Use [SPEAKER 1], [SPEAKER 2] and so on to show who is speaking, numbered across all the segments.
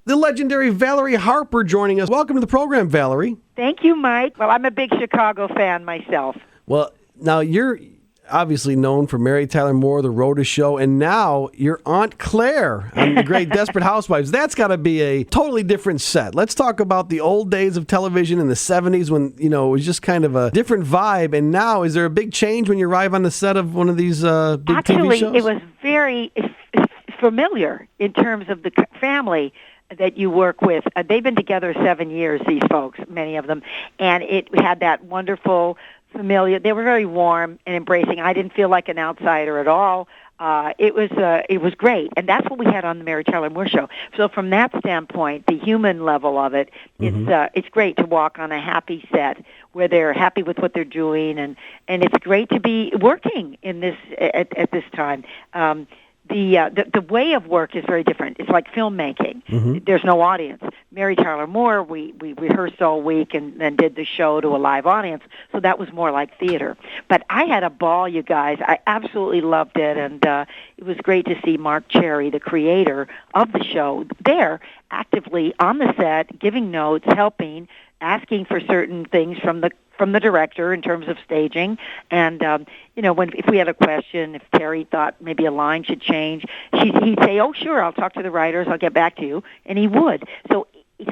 [SPEAKER 1] the legendary Valerie Harper joining us. Welcome to the program, Valerie.
[SPEAKER 2] Thank you, Mike. Well, I'm a big Chicago fan myself.
[SPEAKER 1] Well, now you're obviously known for Mary Tyler Moore, The Rhoda Show, and now your Aunt Claire on the great Desperate Housewives. That's got to be a totally different set. Let's talk about the old days of television in the 70s when, it was just kind of a different vibe. And now, is there a big change when you arrive on the set of one of these big TV shows?
[SPEAKER 2] Actually, it was very familiar in terms of the family that you work with. They've been together 7 years, these folks, many of them, and it had that wonderful familiar. They were very warm and embracing. I didn't feel like an outsider at all. It was great, and that's what we had on the Mary Tyler Moore Show. So from that standpoint, the human level of it, it's great to walk on a happy set where they're happy with what they're doing, and it's great to be working in this at this time. The way of work is very different. It's like filmmaking. Mm-hmm. There's no audience. Mary Tyler Moore, we rehearsed all week and then did the show to a live audience, so that was more like theater. But I had a ball, you guys. I absolutely loved it, and it was great to see Mark Cherry, the creator of the show, there actively on the set, giving notes, helping, asking for certain things from the director in terms of staging, and if we had a question, if Terry thought maybe a line should change, he'd say, "Oh, sure, I'll talk to the writers, I'll get back to you," and he would. So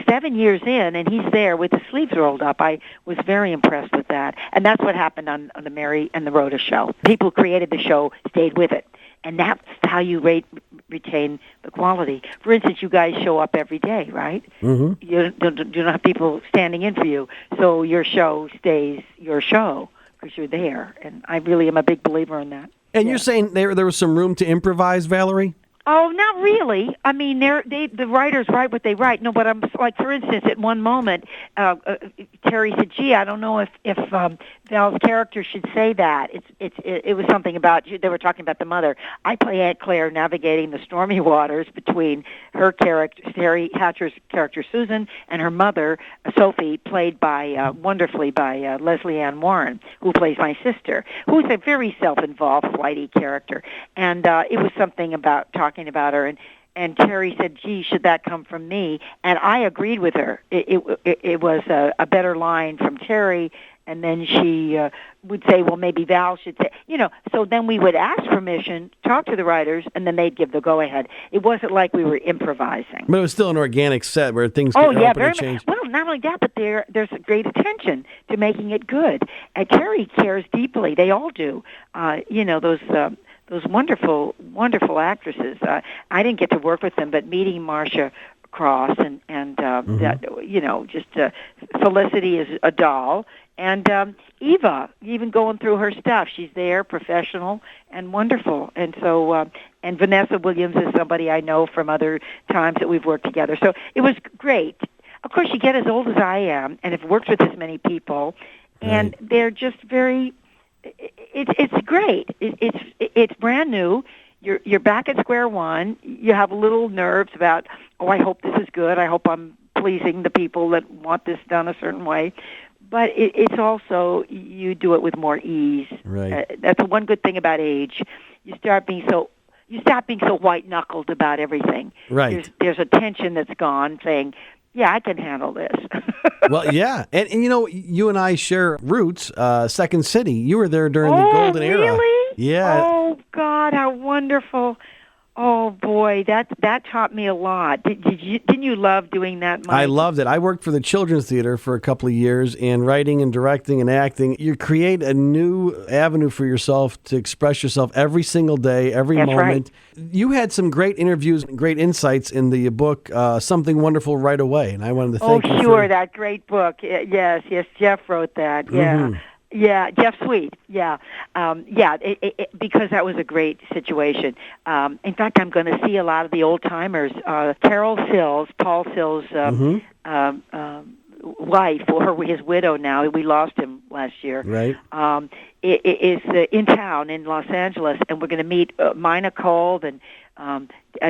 [SPEAKER 2] 7 years in, and he's there with his sleeves rolled up. I was very impressed with that, and that's what happened on the Mary and the Rhoda Show. People who created the show stayed with it, and that's how you retain the quality. For instance, you guys show up every day, right? Mm-hmm. You don't have people standing in for you, so your show stays your show because you're there, and I really am a big believer in that.
[SPEAKER 1] And you're saying there was some room to improvise, Valerie?
[SPEAKER 2] Oh, not really. I mean, the writers write what they write. No, but I'm like, for instance, at one moment, Terry said, "Gee, I don't know if Val's character should say that." It was something about they were talking about the mother. I play Aunt Claire navigating the stormy waters between her character, Terry Hatcher's character Susan, and her mother Sophie, played wonderfully by Leslie Ann Warren, who plays my sister, who's a very self-involved, flighty character, and it was something about talking about her, and Terry said, "Gee, should that come from me?" And I agreed with her. It was a better line from Terry, and then she would say, "Well, maybe Val should say," So then we would ask permission, talk to the writers, and then they'd give the go-ahead. It wasn't like we were improvising.
[SPEAKER 1] But it was still an organic set where things could open and change.
[SPEAKER 2] Well, not only that, but there's a great attention to making it good. Terry cares deeply. They all do. Those wonderful, wonderful actresses. I didn't get to work with them, but meeting Marcia Cross and Felicity is a doll, and Eva, even going through her stuff, she's there, professional and wonderful, and so and Vanessa Williams is somebody I know from other times that we've worked together. So it was great. Of course, you get as old as I am, and have worked with as many people, and they're just very. It's great. It's brand new. You're back at square one. You have little nerves about, I hope this is good. I hope I'm pleasing the people that want this done a certain way. But it's also, you do it with more ease.
[SPEAKER 1] Right.
[SPEAKER 2] That's the one good thing about age. You stop being so white-knuckled about everything.
[SPEAKER 1] Right.
[SPEAKER 2] There's a tension that's gone, saying, "Yeah, I can handle this."
[SPEAKER 1] Well, yeah. And you and I share roots, Second City. You were there during the golden era.
[SPEAKER 2] Really?
[SPEAKER 1] Yeah.
[SPEAKER 2] Oh, God, how wonderful. Oh, boy, that taught me a lot. Didn't you love doing that, Mike?
[SPEAKER 1] I loved it. I worked for the Children's Theater for a couple of years, and writing and directing and acting. You create a new avenue for yourself to express yourself every single day, every moment. Right. You had some great interviews and great insights in the book, Something Wonderful Right Away, and I wanted to thank you for
[SPEAKER 2] that great book. Yes, Jeff wrote that, yeah. Mm-hmm. Yeah, Jeff Sweet. Yeah, because that was a great situation. In fact, I'm going to see a lot of the old timers. Carol Sills, Paul Sills' wife, or his widow now. We lost him last year.
[SPEAKER 1] Right.
[SPEAKER 2] Is in town in Los Angeles, and we're going to meet Mina Kolb and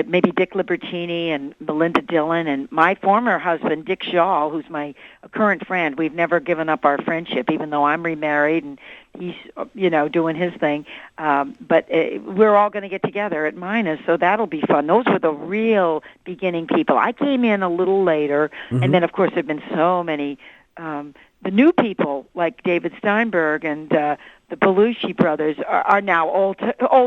[SPEAKER 2] maybe Dick Libertini and Melinda Dillon and my former husband, Dick Shaw, who's my current friend. We've never given up our friendship, even though I'm remarried and he's doing his thing. But we're all going to get together at Minus, so that'll be fun. Those were the real beginning people. I came in a little later, and then of course there've been so many. The new people like David Steinberg and the Belushi brothers are now old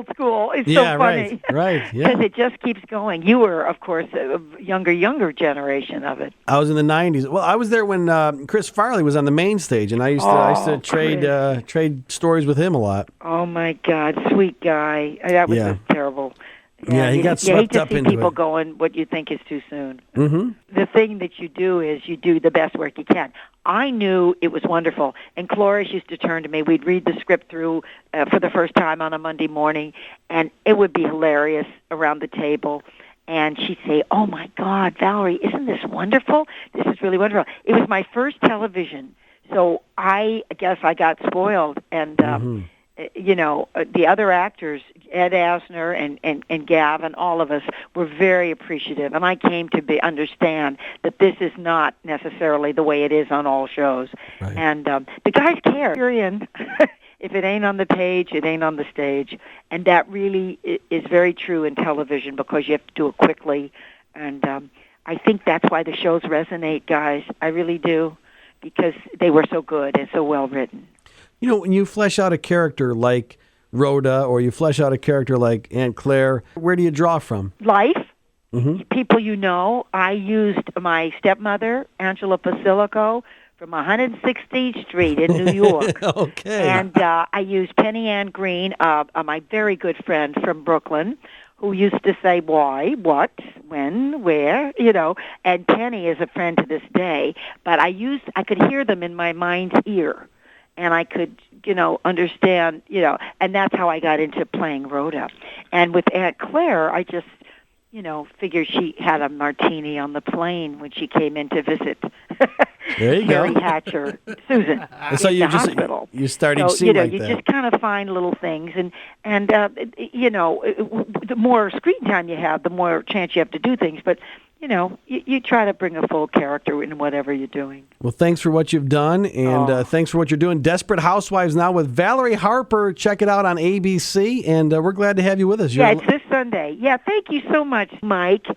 [SPEAKER 2] school. It's so funny,
[SPEAKER 1] right? Yeah,
[SPEAKER 2] because it just keeps going. You were, of course, a younger generation of it.
[SPEAKER 1] I was in the '90s. Well, I was there when Chris Farley was on the main stage, and I used to trade stories with him a lot.
[SPEAKER 2] Oh my God, sweet guy! That was just terrible.
[SPEAKER 1] Yeah, he got swept up into it.
[SPEAKER 2] You hate to see people going what you think is too soon. Mm-hmm. The thing that you do is you do the best work you can. I knew it was wonderful, and Cloris used to turn to me. We'd read the script through for the first time on a Monday morning, and it would be hilarious around the table. And she'd say, "Oh my God, Valerie, isn't this wonderful? This is really wonderful." It was my first television, so I guess I got spoiled, and the other actors, Ed Asner and Gav and all of us were very appreciative. And I came to understand that this is not necessarily the way it is on all shows. Right. And the guys care. You're in. If it ain't on the page, it ain't on the stage. And that really is very true in television because you have to do it quickly. And I think that's why the shows resonate, guys. I really do, because they were so good and so well written.
[SPEAKER 1] You know, when you flesh out a character like Rhoda or you flesh out a character like Aunt Claire, where do you draw from?
[SPEAKER 2] Life. Mm-hmm. People you know. I used my stepmother, Angela Basilico, from 116th Street in New York.
[SPEAKER 1] Okay.
[SPEAKER 2] And I used Penny Ann Green, my very good friend from Brooklyn, who used to say why, what, when, where, and Penny is a friend to this day. But I could hear them in my mind's ear. And I could, understand, and that's how I got into playing Rhoda. And with Aunt Claire, I just, figured she had a martini on the plane when she came in to visit Carrie Hatcher, Susan,
[SPEAKER 1] so
[SPEAKER 2] in
[SPEAKER 1] you
[SPEAKER 2] the hospital.
[SPEAKER 1] You started seeing like
[SPEAKER 2] you
[SPEAKER 1] that.
[SPEAKER 2] just kind of find little things, and the more screen time you have, the more chance you have to do things. But you try to bring a full character in whatever you're doing.
[SPEAKER 1] Well, thanks for what you've done, and thanks for what you're doing. Desperate Housewives now with Valerie Harper. Check it out on ABC, and we're glad to have you with us.
[SPEAKER 2] It's this Sunday. Yeah, thank you so much, Mike.